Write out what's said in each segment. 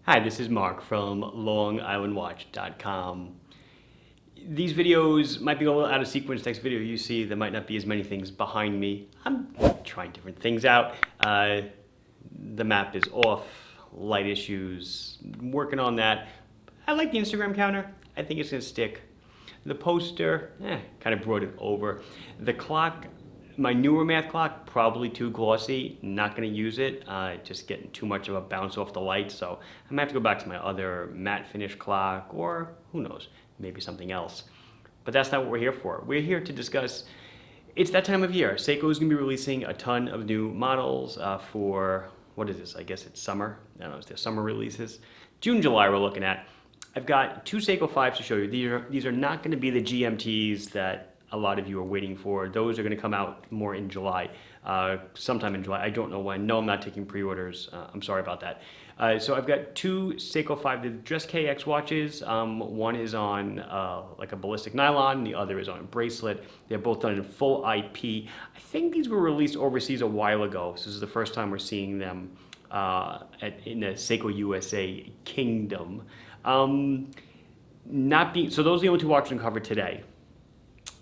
Hi, this is Mark from LongIslandWatch.com. These videos might be a little out of sequence. Next video you see, there might not be as many things behind me. I'm trying different things out. The map is off, light issues, working on that. I like the Instagram counter. I think it's gonna stick. The poster, kind of brought it over. The clock, my newer math clock, probably too glossy, not gonna use it, just getting too much of a bounce off the light, so I'm gonna have to go back to my other matte finish clock, or who knows, maybe something else. But that's not what we're here for. We're here to discuss, it's that time of year. Seiko is gonna be releasing a ton of new models for, what is this, I guess it's summer, I don't know, it's their summer releases. June, July we're looking at. I've got two Seiko 5s to show you. These are not going to be the GMTs that a lot of you are waiting for. Those are going to come out more in July, sometime in July. I don't know when. No, I'm not taking pre-orders. I'm sorry about that. So I've got two Seiko 5, they're just KX watches. One is on like a ballistic nylon, the other is on a bracelet. They're both done in full IP. I think these were released overseas a while ago. So this is the first time we're seeing them in the Seiko USA kingdom. So those are the only two watches I'm covered today.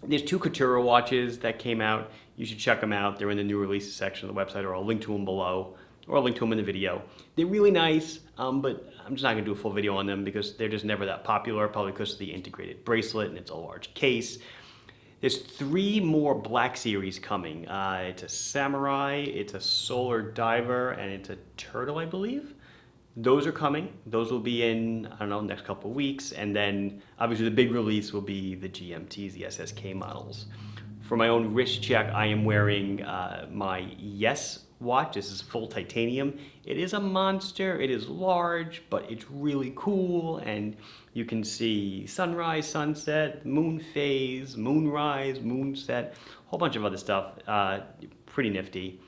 There's two Couture watches that came out. You should check them out. They're in the new releases section of the website, or I'll link to them below, or I'll link to them in the video. They're really nice, but I'm just not gonna do a full video on them because they're just never that popular, probably because of the integrated bracelet and it's a large case. There's three more Black Series coming. It's a Samurai, it's a Solar Diver, and it's a Turtle, I believe. Those are coming. Those will be in, I don't know, next couple of weeks. And then obviously the big release will be the GMTs, the SSK models. For my own wrist check, I am wearing my Yes watch. This is full titanium. It is a monster. It is large, but it's really cool. And you can see sunrise, sunset, moon phase, moonrise, moonset, a whole bunch of other stuff. Pretty nifty.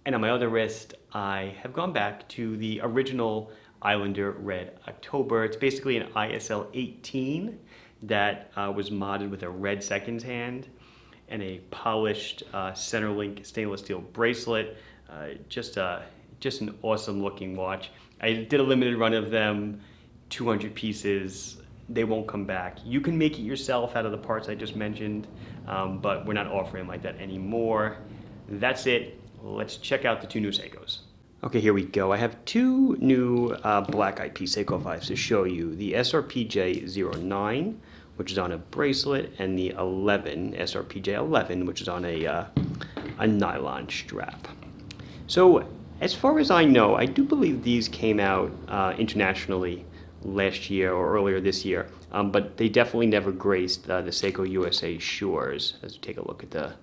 And on my other wrist, I have gone back to the original Islander Red October. It's basically an ISL 18 that was modded with a red seconds hand and a polished Centerlink stainless steel bracelet. Just an awesome looking watch. I did a limited run of them, 200 pieces. They won't come back. You can make it yourself out of the parts I just mentioned, but we're not offering them like that anymore. That's it. Let's check out the two new Seikos. Okay, here we go. I have two new black IP Seiko 5s to show you. The SRPJ09, which is on a bracelet, and the 11, SRPJ11, which is on a nylon strap. So, as far as I know, I do believe these came out internationally last year or earlier this year, but they definitely never graced the Seiko USA shores. As you take a look at the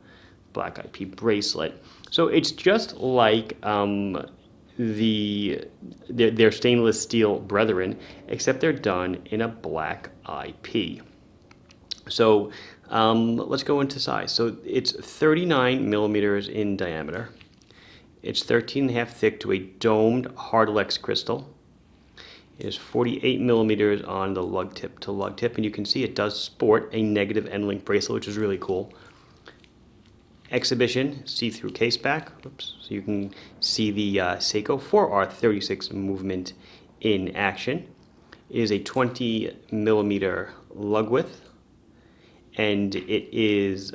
black IP bracelet. So it's just like their stainless steel brethren, except they're done in a black IP. So let's go into size. So it's 39 millimeters in diameter. It's 13.5 thick to a domed Hardlex crystal. It is 48 millimeters on the lug tip to lug tip, and you can see it does sport a negative end-link bracelet, which is really cool. Exhibition see-through case back. Oops. So you can see the Seiko 4R36 movement in action. It is a 20 millimeter lug width, and it is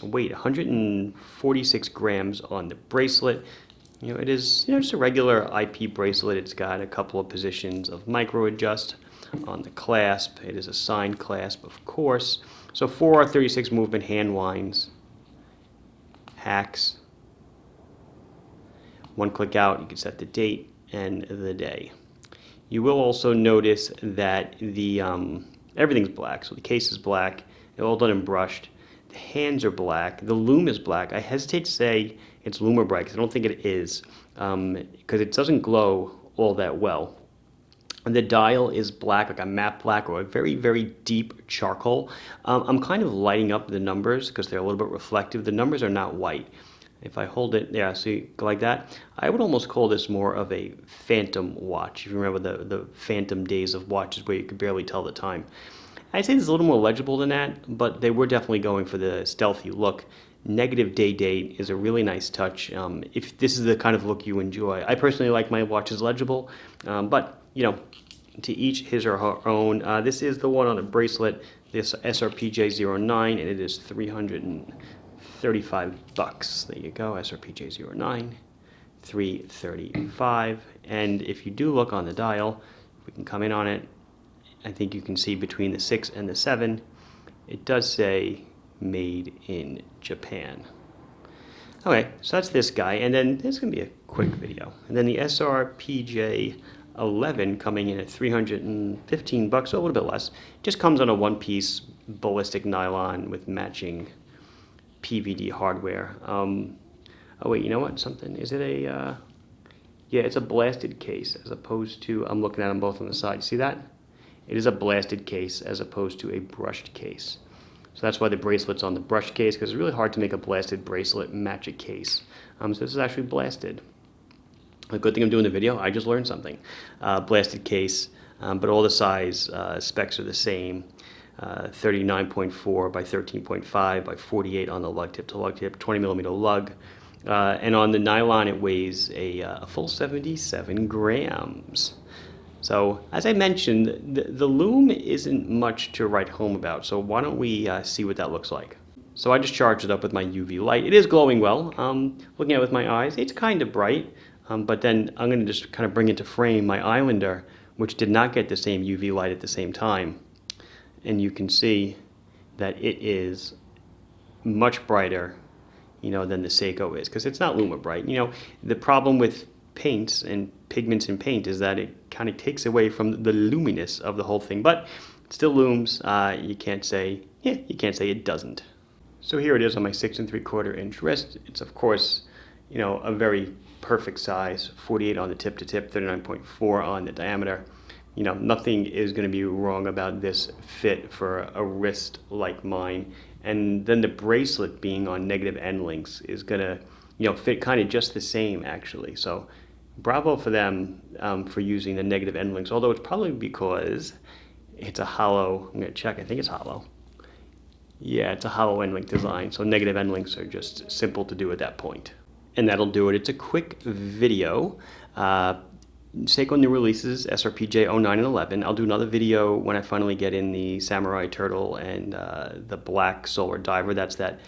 weight 146 grams on the bracelet. It is just a regular IP bracelet. It's got a couple of positions of micro adjust on the clasp. It is a signed clasp, of course. So 4R36 movement hand winds. Hacks. One click out, you can set the date and the day. You will also notice that the everything's black. So the case is black. They're all done and brushed. The hands are black. The loom is black. I hesitate to say it's loom or bright because I don't think it is, because it doesn't glow all that well. And the dial is black, like a matte black or a very, very deep charcoal. I'm kind of lighting up the numbers because they're a little bit reflective. The numbers are not white. If I hold it, yeah, see, like that, I would almost call this more of a phantom watch. If you remember the phantom days of watches where you could barely tell the time. I'd say it's a little more legible than that, but they were definitely going for the stealthy look. Negative day date is a really nice touch if this is the kind of look you enjoy. I personally like my watches legible, but you know, to each his or her own. This is the one on a bracelet, this SRPJ09, and it is $335. There you go, SRPJ09, $335. And if you do look on the dial, we can come in on it. I think you can see between the 6 and the 7, it does say made in Japan. Okay, so that's this guy, and then there's going to be a quick video. And then the SRPJ11 coming in at $315, so a little bit less. Just comes on a one-piece ballistic nylon with matching PVD hardware. Oh wait, you know what? Something. Is it a? Yeah, it's a blasted case as opposed to. I'm looking at them both on the side. See that? It is a blasted case as opposed to a brushed case. So that's why the bracelet's on the brushed case, because it's really hard to make a blasted bracelet match a case. So this is actually blasted. A good thing I'm doing the video, I just learned something. Blasted case, but all the size specs are the same. 39.4 by 13.5 by 48 on the lug tip to lug tip, 20 millimeter lug. And on the nylon it weighs a full 77 grams. So, as I mentioned, the loom isn't much to write home about, so why don't we see what that looks like. So I just charged it up with my UV light. It is glowing well. Looking at it with my eyes, it's kind of bright, but then I'm going to just kind of bring into frame my Islander, which did not get the same UV light at the same time. And you can see that it is much brighter, than the Seiko is, because it's not Luma bright. The problem with paints and pigments in paint is that it kind of takes away from the luminous of the whole thing, but it still looms. You can't say it doesn't. So here it is on my 6 3/4 inch wrist. It's of course, a very perfect size, 48 on the tip to tip, 39.4 on the diameter. Nothing is going to be wrong about this fit for a wrist like mine. And then the bracelet being on negative end links is going to, fit kind of just the same actually. So bravo for them for using the negative end links, although it's probably because it's a hollow. I'm going to check, I think it's hollow. Yeah, it's a hollow end link design, so negative end links are just simple to do at that point. And that'll do it. It's a quick video. Seiko new releases, SRPJ09 and 11. I'll do another video when I finally get in the Samurai Turtle and the Black Solar Diver. That's that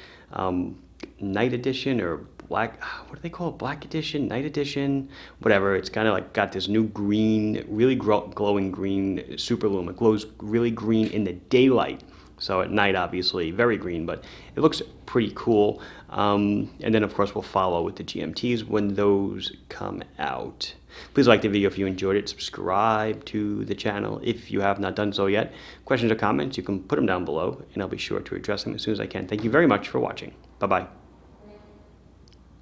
night edition or black, what do they call it? Black edition, night edition, whatever. It's kind of like got this new green, really glowing green super lume. It glows really green in the daylight. So at night, obviously, very green, but it looks pretty cool. And then, of course, we'll follow with the GMTs when those come out. Please like the video if you enjoyed it. Subscribe to the channel if you have not done so yet. Questions or comments, you can put them down below, and I'll be sure to address them as soon as I can. Thank you very much for watching. Bye-bye.